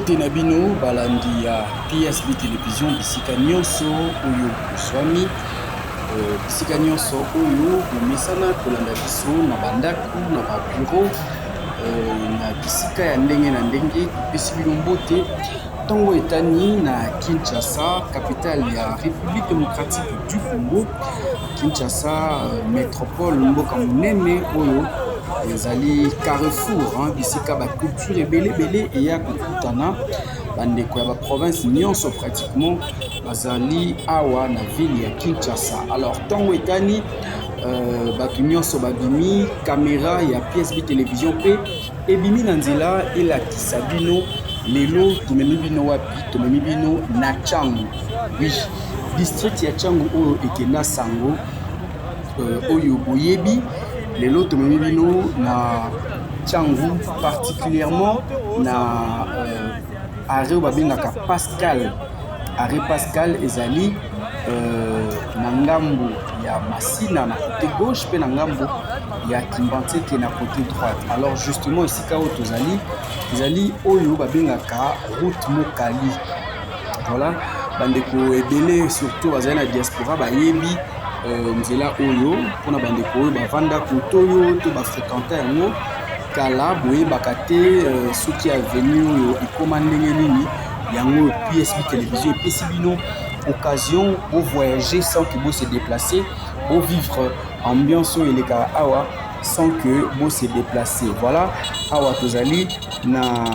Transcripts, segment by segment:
Mbote na bino balandi ya PSB télévision bisika nyonso oyo oswami bisika nyonso oyo bomesana kolanda biso na bandako na babureau na bisika ya ndenge na ndenge topesi bino mbote ntongo etani na Kinshasa, capitale ya République démocratique du Congo. Kinshasa métropole mboka monene oyo ezali carrefour bisika ba culture ebele eya kokutana bandeko ya ba province nyonso pratiquement bazali awa na ville ya Kinshasa. Alors ntongo etani bato nyonso babimi caméra ya PSB télévision pe ebimi na nzela elakisa bino lelo tumemi bino wapi, tumemi bino na Tchangu. Oui, district ya Tchangu oyo ekenda sango oyo boyebi lelo tumemi bino na Tchangu, particulièrement na arrêt babengaka Pascal. Arrêt Pascal ezali na ngambo ya Masina na côté gauche pe na ngambo ya Kimbanteke na côté droite. Alors justement esika oyo tozali ezali oyo babengaka route Mokali. Voilà, bandeko ebele surtout bazali na diaspora bayebi nzela oyo mpona bandeko oyo bavanda kotoyo to bafréquenta yango kala boyebaka te soki avenue oyo ekoma ndenge nini yango PSB télévision epesi bino occasion pour voyager sans que vous se déplacer, pour vivre ambiance oyo elekaka awa sans que vous se déplacer. Voilà, awa tozali na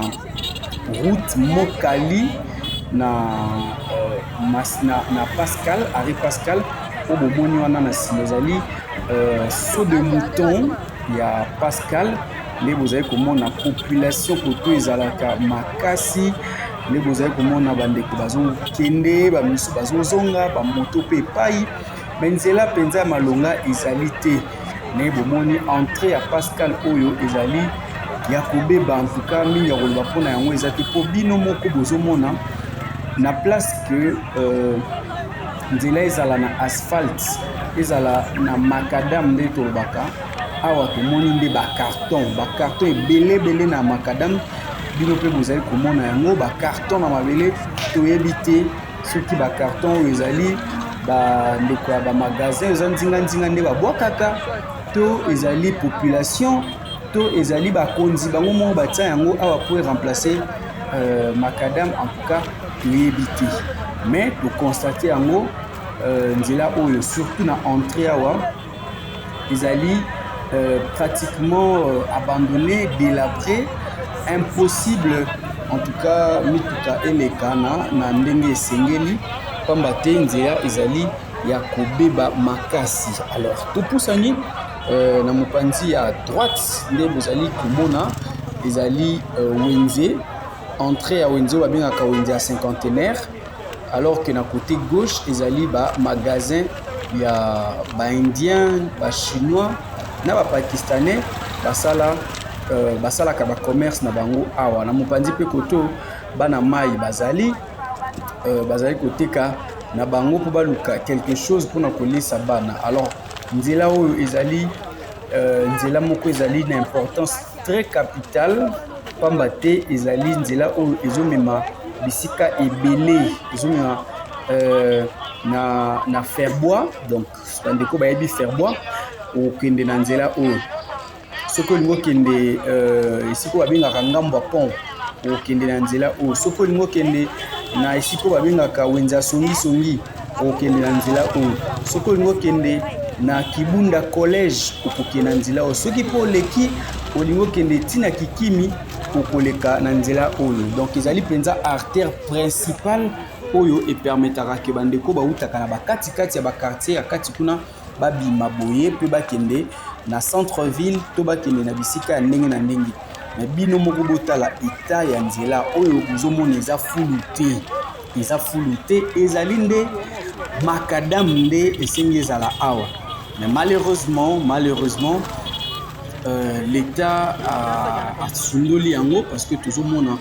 route Mokali na Pascal, arrêt Pascal po bomoni wana na nsima ezali saut de mouton ya Pascal nde bozali komona population koto ezalaka makasi nde bozali komona bandeko bazokende bamisu bazozonga bamoto mpe epai me nzela mpenza ya malonga ezali te nde bomoni entrée ya Pascal oyo ezali ya kobeba antuka mingi ya koloba mpona yango eza te mpo bino moko bozomona na place ke nzela ezala na asphalte ezala na macadam nde tolobaka awa tomoni nde bacarton ebele na macadam bino mpe bozali komona yango bacarton na mabele toyebi te soki bacarton oyo ezali bandeko ya bamagasin eza ndinga nde babwakaka to ezali population to ezali bakonzi bango moko batia yango awa po remplacer macadam en tout cas toyebi te mais tokonstate yango nzela oyo surtout na entrée awa ezali pratiquement abandonné, délabré, impossible en tout cas mituka eleka na ndenge esengeli pamba te nzela ezali ya kobeba makasi. Alors topusani na mopanzi ya droite nde bozali komona ezali wenze entrée ya wenze babengaka wenze ya cinquantenaire, alors que na côté gauche ezali ba magasin ya ba indien ba chinois na ba pakistanais basalaka ba commerce na bango awa na mopanzi pe koto bana mai bazali koteka na bango po baluka quelque chose mpona kolesa bana. Alors nzela oyo ezali nzela moko ezali na importance très capitale pamba te ezali nzela oyo ezomema bisika ebele ezomema na Ferbois. Donc bandeko bayebi Ferbois okende na nzela oyo soki olingi okende esika babengaka ngambo ya pont okende na nzela oyo, soki olingi okende na esika babengaka wenze ya songisongi okende na nzela oyo, soki olingi okende na Kibunda collège okokende na nzela oyo, soki mpo oleki olingi okende ntina Kikimi okoleka na nzela oyo. Donc ezali mpenza artère principale oyo epermetaka ke bandeko bautaka na bakatikati ya bakartier ya kati kuna babima boye mpe bakende na centre ville to bakende na bisika ya ndenge na ndenge. Na bino moko botala eta ya nzela oyo bozomona eza fulu te ezali nde macadam nde esengi ezala awa. Mais malheureusement l'État a sundoli yango parce que tozomona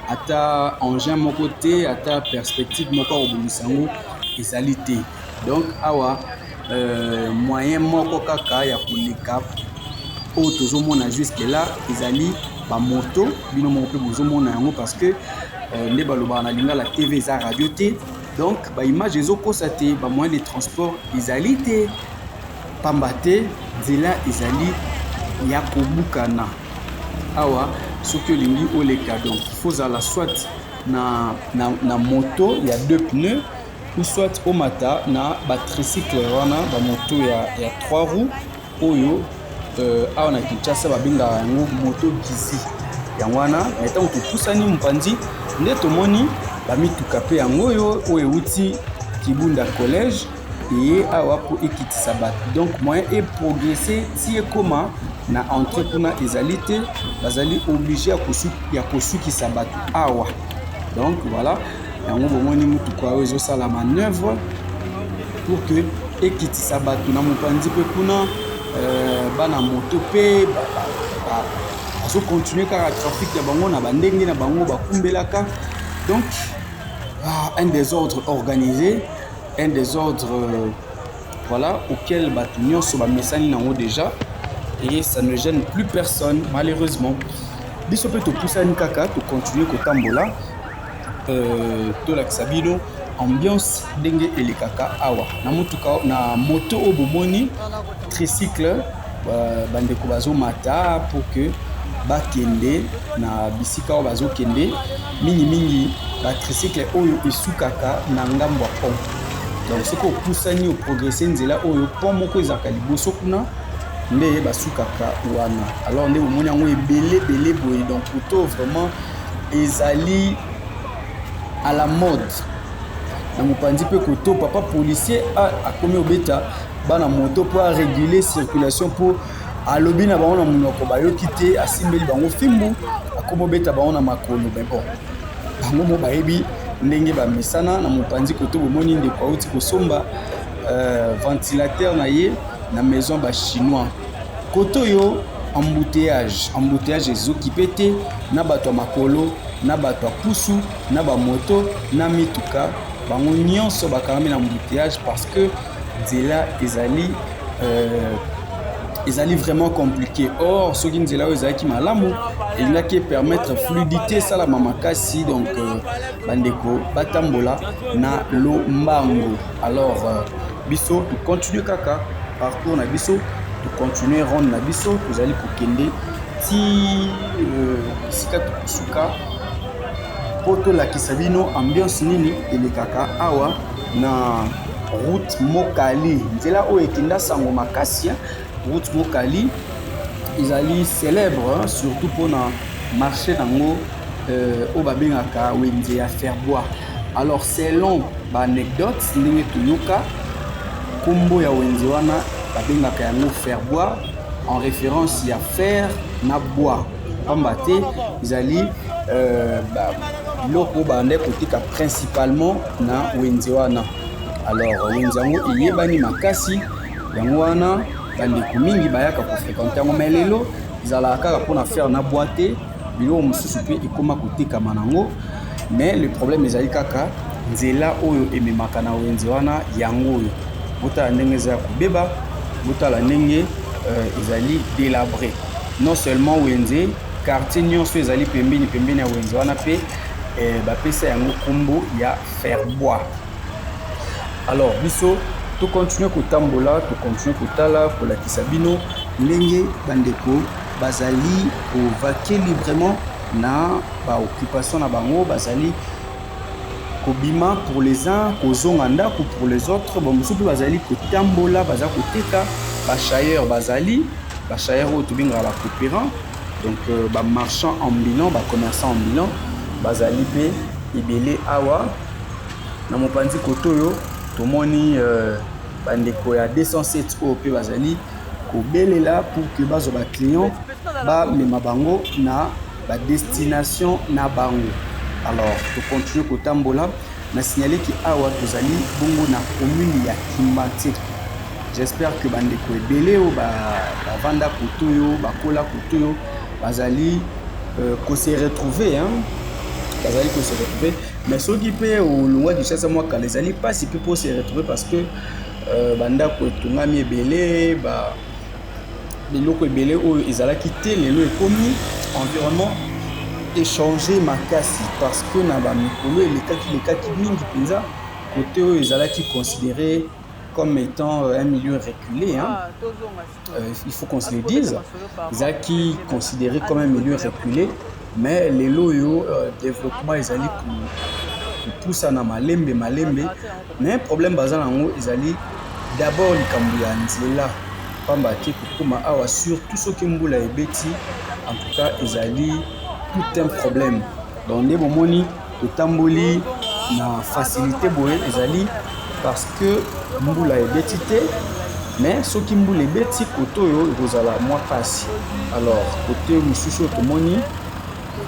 ata engin moko te ata perspective moko obomisa yango ezali te. Donc awa moyen moko kaka ya koleka oyo tozomona jusque là ezali bamoto bino moko mpe bozomona yango parce que nde baloba na lingala TV eza radio te, donc baimage ezokosa te, bamoyen de transport ezali te, pamba te nzela ezali ya kobukana. Awa soki olingi oleka, donc il faut zala soit na moto ya 2 pneus ou soit omata na batricycle wana bamoto ya 3 roues oyo awa na Kinshasa babengaka yango moto gizi. Yango wana na ntango topusani mopanzi nde tomoni bamituka mpe yango oyo euti Kibunda collège eye awa mpo ekitisa bato, donc moyen eprogresse ti ekoma na entrée kuna ezali te, bazali obligé ya kosukisa bato awa. Donc voilà, yango bomoni mutuka oyo ezosala manœuvre pour que ekitisa bato na mopanzi mpe kuna bana moto mpe bazocontinue kaka trafic ya bango na bandenge na bango bakumbelaka. Donc un désordre organisé, un désordre voilà, auquel bato nyonso bamesani nango déjà, et ça ne gêne plus personne malheureusement. Biso mpe topusani kaka tocontinue kotambola tolakisa bino ambiance ndenge elekaka awa na mutuka na moto oyo bomoni tricycle bandeko bazomata pour que bakende na bisika oyo bazokende mingimingi batricycle oyo esukaka na ngambo ya pont. Donc soki opusani oprogresse nzela oyo pont moko ezalaka liboso kuna nde basukaka wana. Alors nde bomoni yango ebele boye, donc auto vraiment ezali à la mode na mopanzi mpe koto papa policier akomi obeta bana moto mpo aréguler circulation mpo alobi na bango na monoko bayoki te, asimbeli bango fimbu akomi obeta bango na makolo. Mais bon bango mo bayebi ndenge bamesana na mopanzi koto bomoni ndeko auti kosomba ventilateur na ye na maison bachinois. Koto yo embouteillage ezokipe te na bato ya makolo na bato ya pusu na bamoto na mituka bango nyonso bakarami na embouteillage parce que nzela ezali vraiment compliqué. Or soki nzela oyo ezalaki malamu elingaki permettre fluidité esalama makasi, donc bandeko batambola na lombango. Alors biso tocontinue kaka parcours na biso, tocontinue ronde na biso, tozali kokende ti esika tokosuka po tolakisa bino ambiance nini elekaka awa na route Mokali, nzela oyo ekenda sango makasi. Route Mokali ezali célèbre surtout mpona marché nango oyo babengaka wenze ya Ferbois. Alors selon baanecdote ndenge toyoka kombo ya wenze wana babengaka yango Ferbois en référence ya fer na bois, pamba te ezali biloko bande kotika principalement na wenze wana. Alors wenze yango eyebani makasi, yango wana bandeko mingi bayaka kofréquente yango, mais lelo ezalaka kaka mpona fer na bois te, biloko mosusu mpe ekoma kotekama nango. Mais le problème ezali kaka nzela oyo ememaka na wenze wana yango oyo botala ndenge eza ya kobeba, botala ndenge ezali délabré. Non seulement wenze quartier nyonso ezali pembeni ya wenze wana mpe bapesa yango kombo ya Ferbois. Alors biso tocontinue kotambola, tocontinue kotala kolakisa bino ndenge bandeko bazali kovaquer librement na baoccupation na bango, bazali kobima pour les uns, kozonga ndako pour les autres. Bamosusu mpe bazali kotambola, baza koteka bachailleur, bazali bachailleur oyo tobengaka bacoopérant, donc bamarchand ambulant, bacommerçant ambulant bazali mpe ebele awa na mopanzi koto oyo tomoni bandeko ya 207 oyo mpe bazali kobelela pour que bazwa baclient bamema bango na badestination na bango. Alors tocontinue kotambola na signalé ki awa tozali bongo na commune ya Kimbanti. J'espère que bandeko ebele oyo bavanda koto oyo bakola koto oyo bazali se retrouver bazali se retrouver. Mais soki mpe olongwa Kinshasa mwa kala ezali pasi mpe po se retrouver parce que bandako etongami ebele biloko ebele oyo ezalaki te lelo ekomi environnement échanger makasi parce que na ba mikolo elekaki mingi penza côté oyo ezalaki considéré comme étant un milieu reculé, hein. Il faut qu'on se le dise, ezalaki considéré comme un milieu reculé, mais lelo yo développement ezali poussa na malembe mais problème baza nango ezali d'abord likambo ya nzela pamba te kokoma awa surtout soki mbula ebeti en tout cas ezali tout un problème donc nde bomoni etamboli na facilité boye ezali parce que mbula ebeti te mais soki mbula ebeti kote oyo ekozala mwa pasi alors kote mosusu oyo tomoni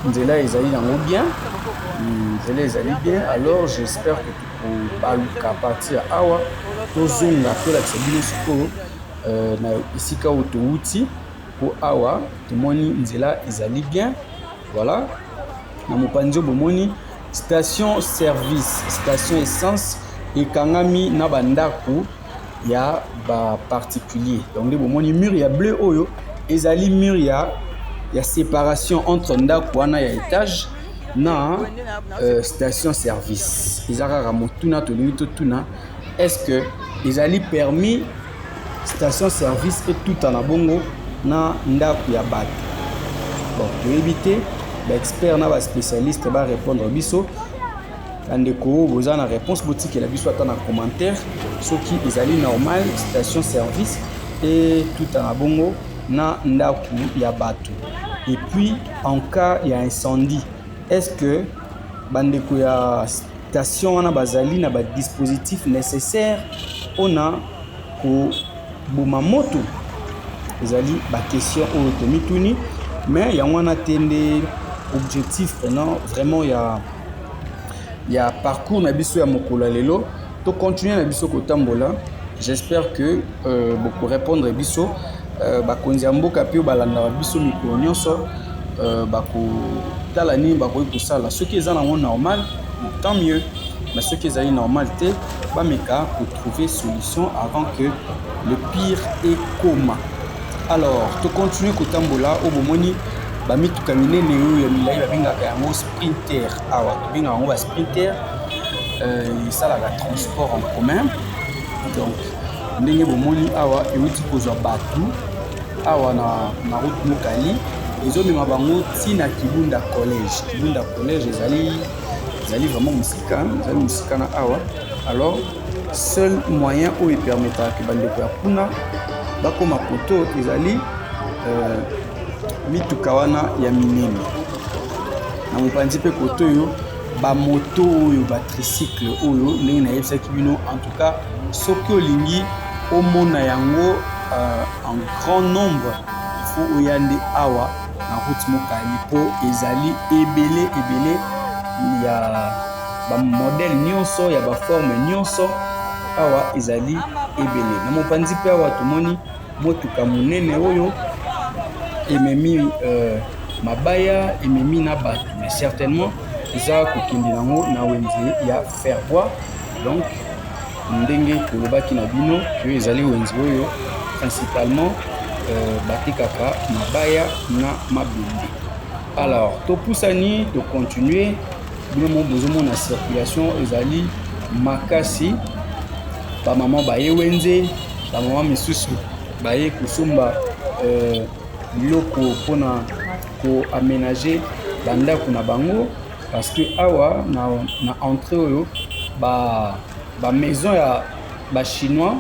nzela ezali nango bien nzela ezali bien alors j'espère que tokobaluka partir ya awa tozonga tolakisa bino sikoyo na esika oyo touti po awa tomoni nzela ezali bien voilà na mopanzi bomoni station service station essence ekangami na bandako ya ba particulier donc nde bomoni mur ya bleu oyo ezali mur ya séparation entre ndako wana ya étage na station service ezaka motuna tolingi totuna est-ce que ezali permis station service et tout en abongo na ndako ya bato bon toyebi te baexpert na baspécialiste barépondre biso bandeko boza na réponse botikela biso ata na commentaire soki ezali normal station service et tout en abongo na ndako ya bato et puis en cas ya incendie est-ce que bandeko ya station wana bazali na ba dispositif nécessaire ona ko boma moto ezali ba question oyo tomituni mais yango wana tende objectif vraiment ya parcours na biso ya mokolo lelo to continuer na biso kotambola j'espère que beaucoup répondre biso bakonzi ya mboka pe balanda biso mikolo nyonso bakotala nini bakoki kosala soki eza nango normal tant mieux mais soki ezali normal te bameka trouver solution avant que le pire ekoma alors to continue kotambola o bomoni bamituka minene oyo ya milai babengaka yango sprinter awa tobengaka yango basprinter esalaka transport en commun donc ndenge bomoni awa euti kozwa bato awa na route mokali ezomema bango ntina Kibunda collège ezali vraiment musika na awa alors seul moyen oyo epermetaka ke bandeko ya kuna bakoma koto ezali mituka wana ya minene na mopanzi mpe koto oyo bamoto oyo batricycle oyo ndenge nayebisaki bino en tout cas soki olingi omona yango en grand nombre il faut oya nde awa na route mokali mpo ezali ebele ya bamodele nyonso ya baforme nyonso awa ezali ebele na mopanzi mpe awa tomoni motuka monene oyo ememi mabaya ememi na bato mais certainement eza kokende nango na wenze ya Ferbois donc ndenge tolobaki na bino oyo ezali wenze oyo principalement batekaka mabaya na mabende alors topusani tocontinue bino bozomona circulation ezali makasi bamama baye wenze bamama misusu baye kosomba biloko mpona koaménager bandako na bango parce que awa na entrée oyo bamaison ya bachinois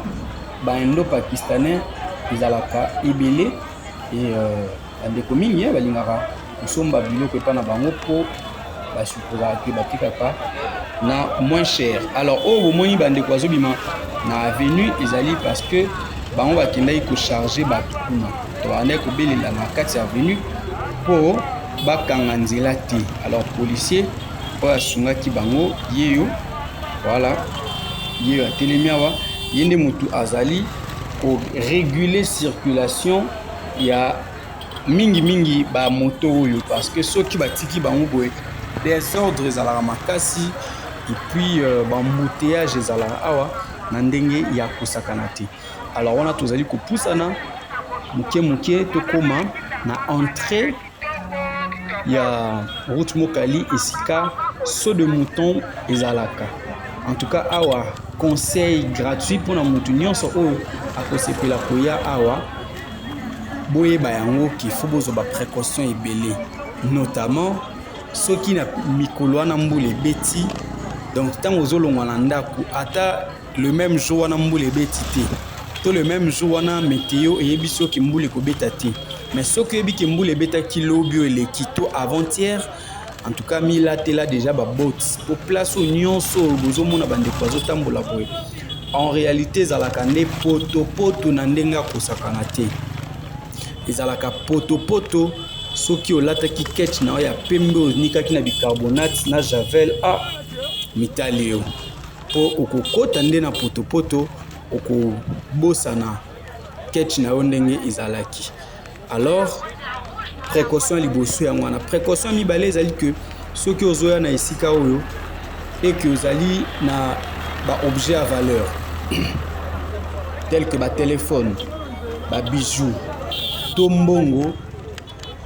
baindo-pakistanais ezalaka ebele et bandeko mingi balingaka kosomba biloko epa na bango mpo basupposaka ke batekaka na moins cher alors oyo bomoni bandeko azobima na avenue ezali parce que bango bakendaki kocharge bato kuna to bandaki kobelela na kati ya avenue mpo bakanga nzela te alors policier oyo asungaki bango yeyo voilà yeyo atelemi awa ye nde motu azali koréguler circulation ya mingi bamoto oyo parce que soki batiki bango boye désordre ezalaka makasi et puis bambouteillage ezalaka awa na ndenge ya kosakana te alors wana tozali kopusana moke tokoma na entrée ya route mokali esika saut de mouton ezalaka. En tout cas awa conseil gratuit pour na mutu nyonso oyo akosepela koya awa boyeba yango qu'il faut bozoba précaution ebele, notamment soki na mikolo wana mbula ebeti. Donc ntango ozolongwa na ndako ata le même jour wana mbula ebeti te to le même jour wana météo eyebi soki mbula ekobeta te, mais soki oyebi ke mbula ebetaki lobi oyo eleki to avant-hier, en tout cas milatela déjà babote po place oyo nyonso oyo bozomona bandeko bazotambola boye en réalité ezalaka nde potopoto na ndenge akosakana te. Ezalaka potopoto soki olataki ketch na oyo ya pembe onikaki na bicarbonate na javel mitali yo po okokota nde na potopoto okobosana ketch na yo ndenge ezalaki. Alors précaution liboso yango wana. Précaution mibale ezali que soki ozoya na esika oyo et que ozali na ba objet à valeur tel que ba téléphone, ba bijoux, tombongo,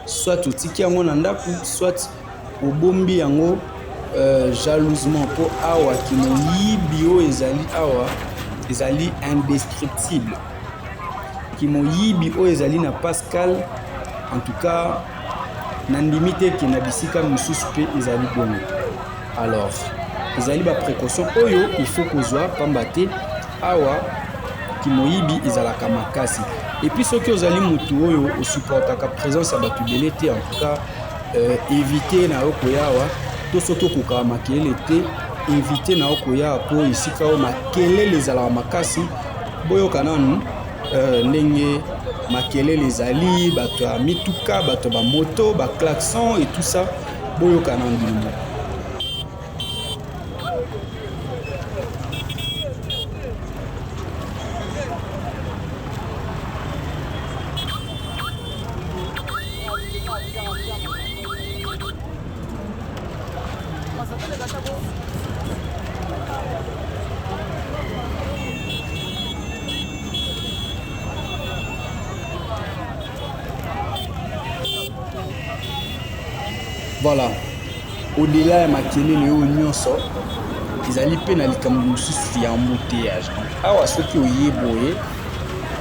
soit otiki yango na ndako, soit obombi yango jalousement po awa kimoyibi oyo ezali awa ezali indescriptible. Kimoyibi oyo ezali na Pascal, en tout cas nandimi te ke na bisika mosusu mpe ezali bongo. Alors ezali ba précaution oyo il faut kozwa pamba te awa kimoyibi ezalaka makasi. Et puis soki ozali mutu oyo osupportaka présence ya bato ebele te, en tout cas éviter na okoya awa to soki okokaka makelele te, éviter na okoya po esika oyo makelele ezalaka makasi boyoka nanu ndenge makelele ezali, bato ya mituka, bato ba moto, ba klaxon et tout ça boyoka nanu bino. Voilà, au-delà ya makelele oyo nyonso ezali mpe na likambo mosusu ya embouteillage. Awa soki oyeboye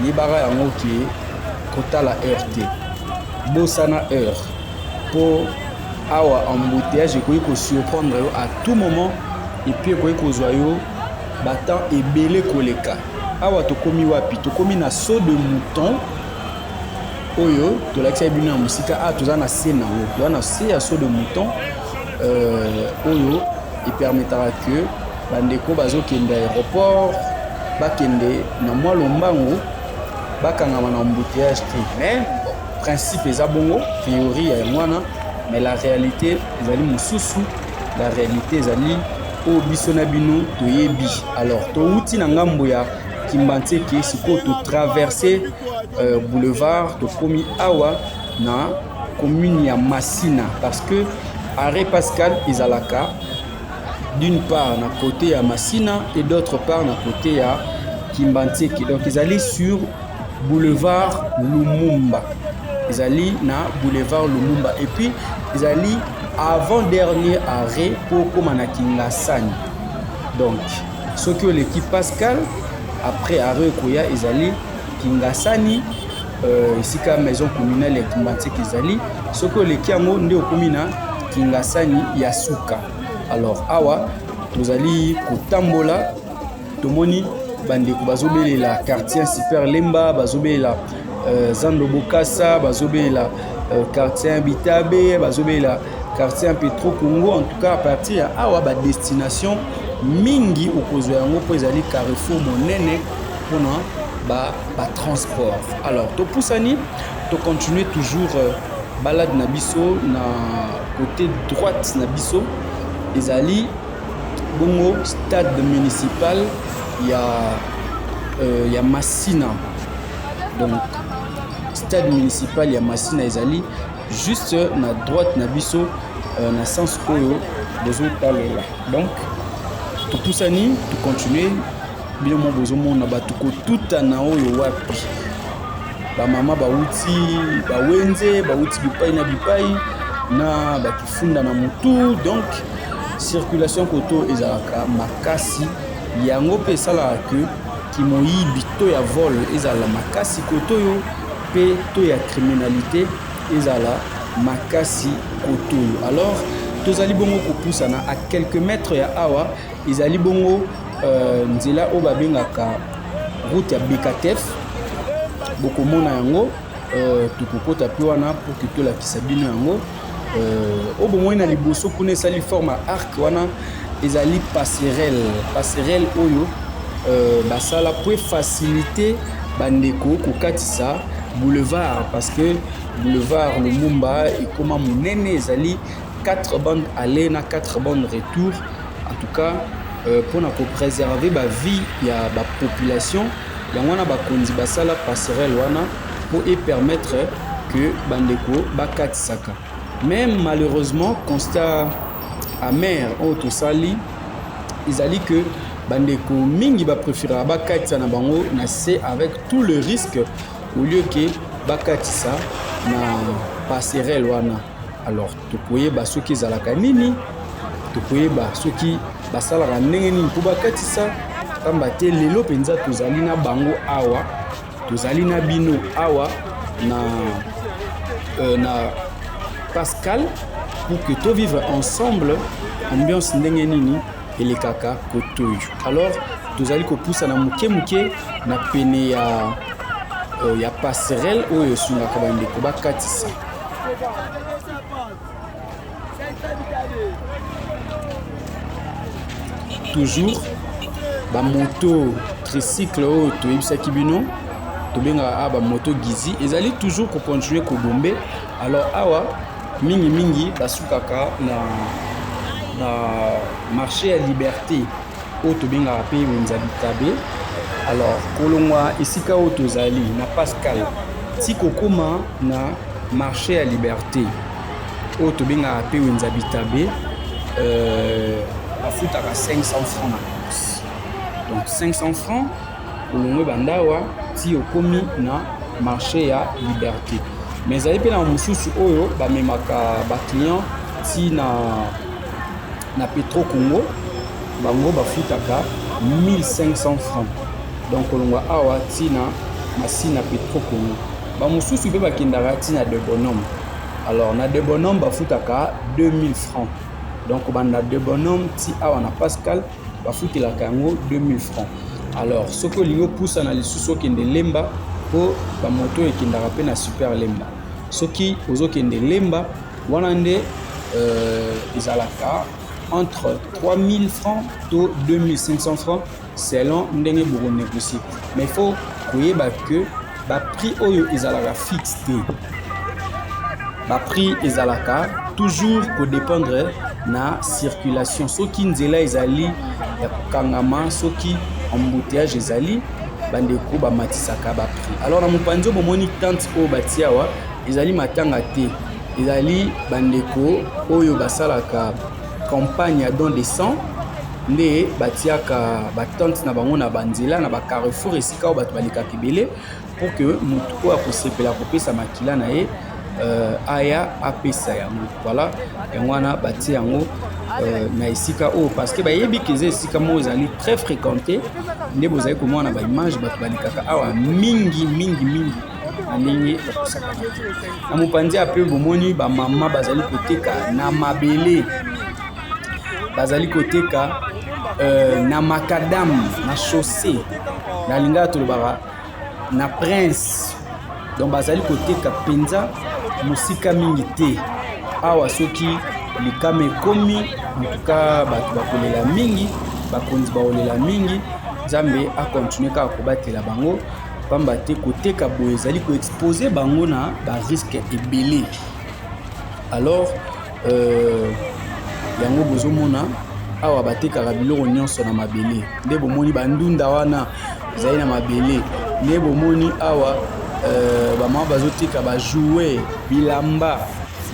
yebaka yango ke kotala heure te, bosana heure po awa embouteillage ekoki kosurprendre yo à tout moment et puis ekoki kozwa yo batemps ebele koleka. Awa tokomi wapi? Tokomi na saut de mouton oyo tolakisa bino na musika toza na se na yo, toza na se ya saut de mouton oyo epermetaka que bandeko bazokende aéroport bakende na mwa lombango bakangama na embouteillage te. Mais principe eza bongo, théorie ya mwana, mais la réalité ezali mosusu. La réalité ezali oyo biso na bino toyebi. Alors touti na ngambo ya Kimbantseke siko to traverser boulevard tokomi awa na commune ya Massina, parce que arrêt Pascal ezalaka d'une part na côté ya Massina et d'autre part na côté ya Kimbantseke. Donc ezali sur boulevard Lumumba, ezali na boulevard Lumumba, et puis ezali avant dernier arrêt pour koma na Kingasani. Donc soki l'équipe Pascal après arrêt koya ezali Kingasani esika maison communale ya Kimbantseke ezali, soki oleki yango nde okomi na Kingasani ya suka. Alors awa tozali kotambola tomoni bandeko bazobelela quartier Super Lemba, bazobelela Zando Bokassa, bazobelela quartier Bitabe, bazobelela quartier Petro Congo. En tout cas à partir ya awa ba destination mingi okozwa yango po ezali carrefour monene pona ba transport. Alors to poussani to continuer toujours balade na biso na côté droite na biso ezali bongo stade municipal ya Massina. Donc stade municipal ya Massina ezali juste na droite na biso na sens oyo bozo talela. Donc to poussani to continuer bino mo bozo mona bato ko tuta na oyo wapi ba mama ba uti ba wenze ba uti bipai na bipai na bakifunda na motu. Donc circulation koto ezalaka makasi yango mpe esalaka ke kimoyibi to ya vol ezala makasi koto yo mpe to ya criminalité ezala makasi koto yo. Alors tozali bongo kopusana à quelques mètres ya awa ezali bongo nzela oyo babengaka route ya Bekatef. Bokomona yango tokokota mpe wana mpo ke tolakisa bino yango oyo bomoi na liboso kuna esali forme ya arc wana ezali passerelle oyo basala po faciliter bandeko kokatisa boulevard, parce que boulevard Lumumba ekoma monene ezali 4 bandes aller na 4 bandes retour. En tout cas pour préserver la vie ya la population yango wana bakonzi basala passerelle wana pour permettre que bandeko bakatisaka. Même malheureusement constat amer au tosali ezali que bandeko mingi ba préférer bakatisa na bango na c'est avec tout le risque au lieu que bakatisa na passerelle wana. Alors tokoye ba soki ezalaka nini, tokoye ba soki basalaka ndenge nini po bakatisa kamba te lelo penza tozali na bango awa, tozali na bino awa na Pascal pour que to vivre ensemble ambiance ndenge nini ele kaka kotoyo. Alors tozali kopousa na muke na pene ya passerelle oyo sungaka bandeko bakatisa. Toujours ba moto tricycle oyo toyebisaki bino tobenga ba moto gizi ezali toujours ko continuer ko bomber. Alors awa mingi basukaka na marché ya liberté oyo tobenga pe Wenzabitabe. Alors kolongwa esika oyo tozali na Pascal ti kokoma na marché ya liberté oyo tobenga pe Wenzabitabe bafutaka 500 francs na course. Donc 500 francs olongwe bandawa ti okomi na marché ya liberté. Mais ezali mpe na mosusu oyo bamemaka baclient ti na Petro Congo bango bafutaka 1500 francs. Donc olongwa awa ti na masi na Petro Congo. Bamosusu mpe bakendaka ti na de bonhomme. Alors na de bonhomme bafutaka 2000 francs. Donc banda de bonhomme ti awa na Pascal bafutelaka yango 2000 francs. Alors soki olingi opusa na lisusu okende lemba po bamoto ekendaka mpe na super lemba. Soki ozokende lemba wana nde ezalaka entre 3000 francs to 2500 francs selon ndenge boko négocier. Mais faut koyeba que ba prix oyo ezalaka fixe te. Ba prix ezalaka toujours ko dépendre na circulation. Soki nzela ezali ya kokangama, soki embouteillage ezali bandeko bamatisaka ba prix. Alors na mopanzi bomoni tante oyo batiawa ezali matanga te, ezali bandeko oyo basalaka campagne don de sang nde batiaka batante na bango na banzela na bacarrefour esika oyo bato balikaka ebele pour que motu oyo akosepela kopesa makila na ye aya apesa yango. Voilà yango wana batie yango na esika oyo parce que bayebi keza esika moko ezali très fréquenté nde bozali komona ba image bato balikaka awa mingi na ndenge bakosaka na mopanzi ape bomoni bamama bazali koteka na mabele, bazali koteka na makadam na chaussée na lingaka tolobaka na prince. Donc bazali koteka penza musika mingi te awa soki likama ekomi en tout cas bato bakolela mingi bakonzi baolela mingi nzambe akontinue kaka kobatela bango pamba te koteka boye ezali koexpose bango na barisque ebele. Alors yango bozomona awa batekaka biloko nyonso na mabele nde bomoni bandunda wana ezali na mabele nde bomoni awa bamama bazoteka bajouet bilamba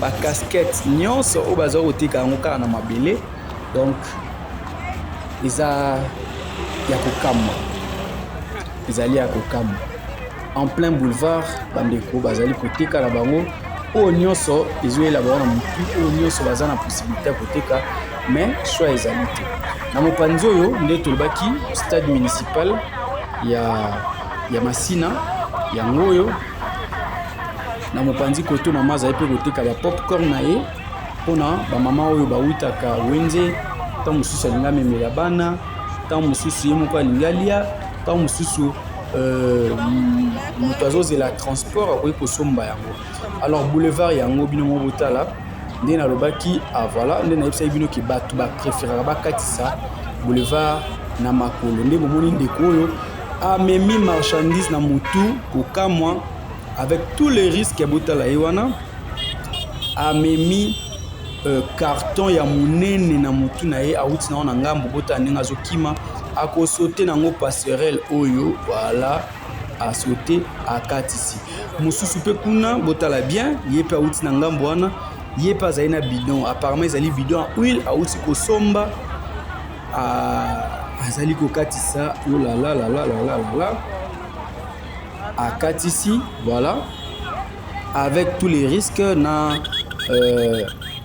bacasquette nyonso oyo baza koteka yango kaka na mabele. Donc eza ya kokama, ezali ya kokama en plein boulevard bandeko bazali koteka na bango oyo nyonso ezoyela bango na motu oyo nyonso baza na possibilité ya koteka mais choix ezali te na mopanzi oyo nde tolobaki stade municipal ya Masina yango oyo na mopanzi koto mama azali mpe koteka bapopcorn na ye mpona bamama oyo bawutaka wenze ntango mosusu alingi amemela bana ntango mosusu ye moko alingi alia ntango mosusu moto azozela transport akoki kosomba yango alors boulevard yango bino mo botala nde nalobaki voilà nde nayebisaki bino ke bato bapréféraka bakatisa boulevard na makolo nde bomoni ndeko oyo amemi marchandise na motu kokamwa avec tous les risques ya botala ye wana amemi carton ya monene na motu na ye awuti nango na ngambo botala ndenge azokima akosote nango passerelle oyo voilà asote akatisi mosusu mpe kuna botala bien ye mpe awuti na ngambo wana ye mpe azali na bidon apparemment ezali bidon ya huile awuti kosomba azali kokatisa olalala akatisi voilà avec tous les risques na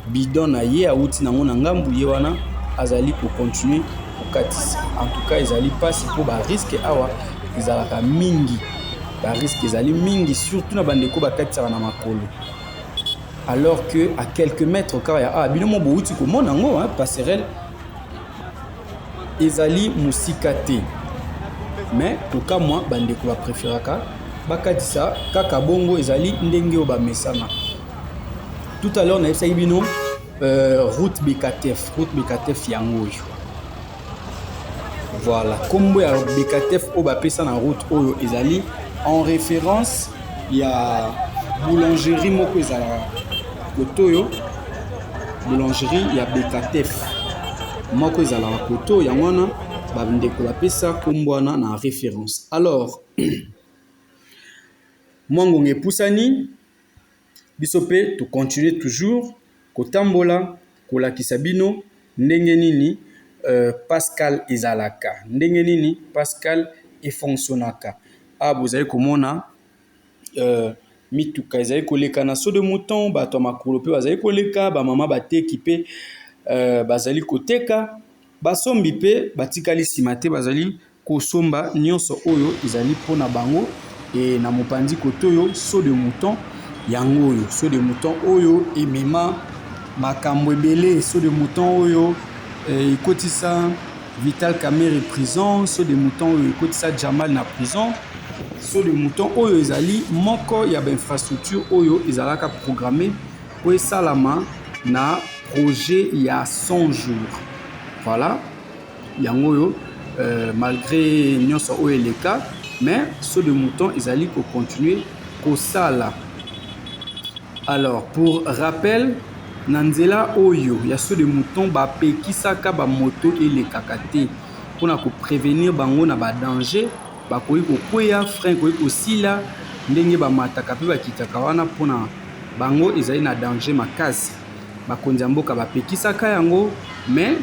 bidon na ye awuti nango na ngambu ye wana azali kocontinue kokatisa en tout cas ezali mpasi mpo bariske awa ezalaka mingi bariske ezali mingi surtout na bandeko bakatisaka na makolo alors que à quelques mètres kaka ya awa bino mo bouti komona yango passerelle ezali mosika te mais toka mwa bandeko bapréféraka bakatisa kaka bongo ezali ndenge oyo bamesana tout à l'heure nayebisaki bino route BKTF yango oyo voilà kombo ya BKTF oyo bapesa na route oyo ezali en référence ya boulangerie moko ezalaka koto oyo boulangerie ya BKTF moko ezalaka koto yango wana bandeko bapesa kombo wana na référence alors mwangongo epusani biso mpe tocontinue toujours kotambola kolakisa bino ndenge nini Pascal ezalaka ndenge nini Pascal efonctionnaka bozali komona mituka ezali koleka na saut de mouton bato ya makolo mpe bazali koleka bamama bateki mpe bazali koteka basombi mpe batikali nsima te bazali kosomba nyonso oyo ezali mpona bango e na mopanzi kote oyo saut de mouton yango oyo saut de mouton oyo emema makambo ebele saut de mouton oyo ekotisa Vital Kamerhe prison saut de mouton oyo ekotisa Jamal na prison saut de mouton oyo ezali moko ya bainfrastructure oyo ezalaka programme po esalama na projet ya 100 jours voilà yango oyo malgré nyonso oyo eleka mais saut de mouton ezali kocontinue kosala alors pour rappel na nzela oyo ya saut de mouton bapekisaka bamoto elekaka te mpona koprévenir bango na badanger bakoki kokweya frein koki kosila ndenge bamataka mpe bakitaka wana mpona bango ezali na danger makasi bakonzi ya mboka bapekisaka yango mais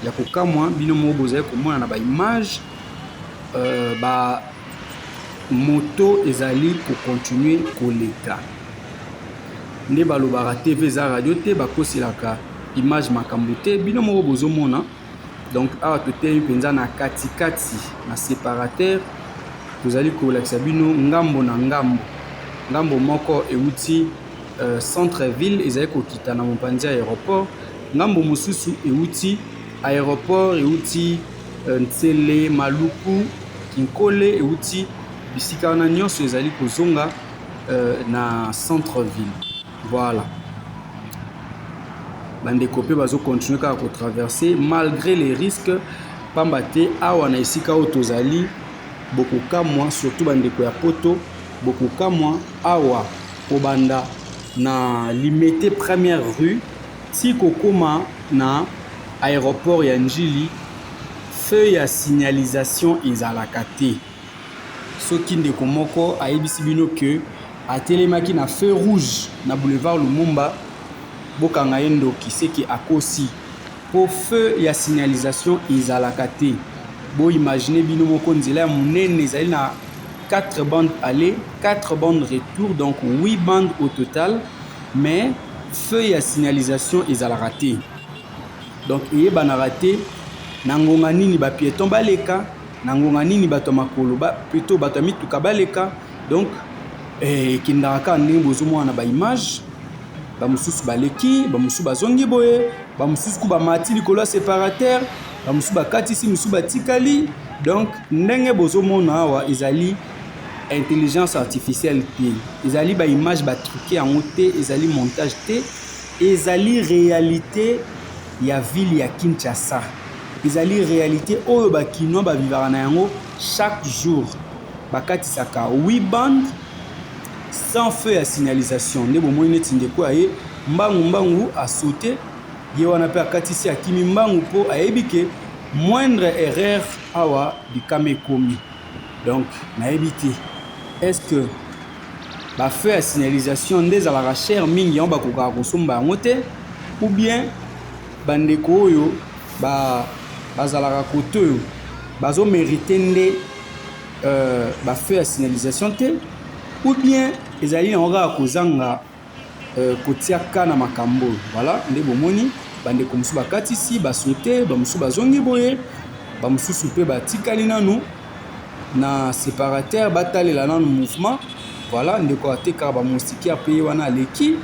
ya kokamwa bino moko bozali komona na baimage bamoto ezali kocontinue koleka nde balobaka tv eza radio te bakoselaka image makambo te bino moko bozomona donc awa toteli mpenza na katikati na séparateur tozali kolakisa bino ngambo na ngambo moko euti centre ville ezali kokita na mopanzi ya aéroport ngambo mosusu euti aéroport euti Ntsele Maluku Kinkole euti bisika wana nyonso ezali kozonga na centre ville voilà bandeko mpe bazocontinue kaka kotraverse malgré les risques pamba te awa na esika oyo tozali bokokamwa surtout bandeko ya poto bokokamwa awa kobanda na limete première rue ti kokoma na aéroport ya Njili feu ya signalisation ezalaka te soki ndeko moko ayebisi bino ke atelemaki na feu rouge na boulevard Lumumba bokanga ye ndoki seki akosi po feu ya signalisation ezalaka te bo imagine bino moko nzela ya monene ezali na 4 bandes aller 4 bandes retour donc 8 bandes au total mais feu ya signalisation ezalaka te. Donc eyebana raté na ngonga nini ba piéton baleka, na ngonga nini bato makolo plutôt bato mituka baleka. Donc kindaka ndenge bozomona ba image ba mususu baleki, ba mususu bazongi boye, ba mususu ku ba mati likolo séparateur, ba mususu bakatisi mususu batikali. Donc ndenge bozomona awa ezali intelligence artificielle te, ezali ba image ba truqué yango te, ezali montage te, ezali réalité ya ville ya Kinshasa, ezali réalité oyo ba kinois ba vivaka na yango chaque jour. Bakatisaka 8 bandes sans feu ya signalisation. Nde bomoni neti ndeko aye mbangu a sauté ye wana pe akatisi akimi mbangu po ayebi ke moindre erreur awa bikame ekomi. Donc nayebi te est-ce que ba feu ya signalisation nde ezalaka cher mingi yango bakokaka kosomba yango te, ou bien bandeko oyo bazalaka kote oyo bazomérite nde ba feu ya signalisation te, ou bien ezali nango kaka kozanga kotiaka na makambo. Voilà nde bomoni bandeko mosusu bakatisi basaute, bamosusu bazongi boye, bamosusu mpe batikali nanu na séparateur batalela nanu mouvement. Voilà ndeko atekaka bamoustikia mpe ye wana aleki.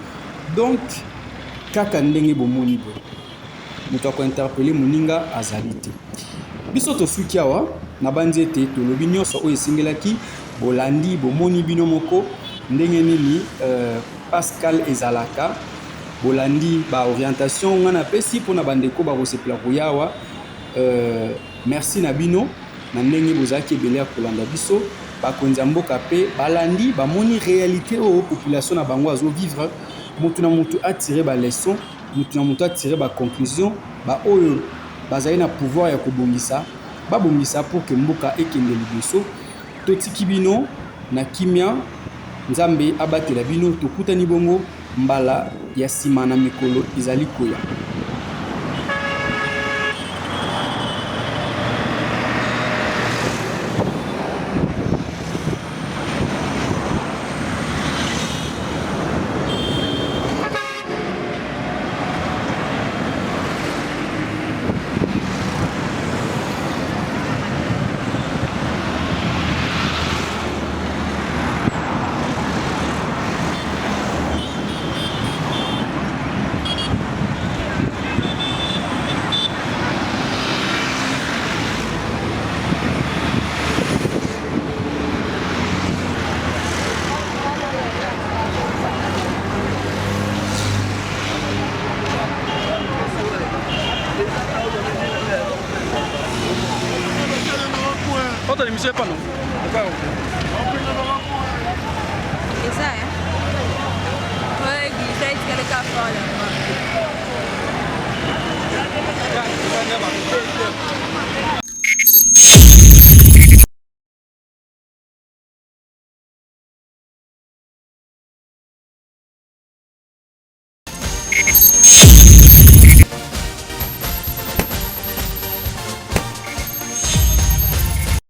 Donc kaka ndenge bomoni boye moto akointerpele moninga azali te. Biso tosuki awa na bandi ete tolobi nyonso oyo esengelaki bolandi bomoni bino moko ndenge nini Pascal ezalaka, bolandi ba orientation nga na pesi mpona bandeko bakosepela koyawa. Merci na bino na ndenge bozalaki ebele ya kolanda biso. Bakonzi ya mboka mpe balandi bamoni réalité oyo population na bango azovivre. Motu na motu atire baleson, motu na motu atire baconclusion baoyo bazali na pouvoir ya kobongisa babongisa pour ke mboka ekende liboso. Totiki bino na kimia, Nzambe abatela bino, tokutani bongo mbala ya nsima na mikolo ezali koya. Quanto de monsieur pas non? Isso é? Foi, gente, que ele tá fora.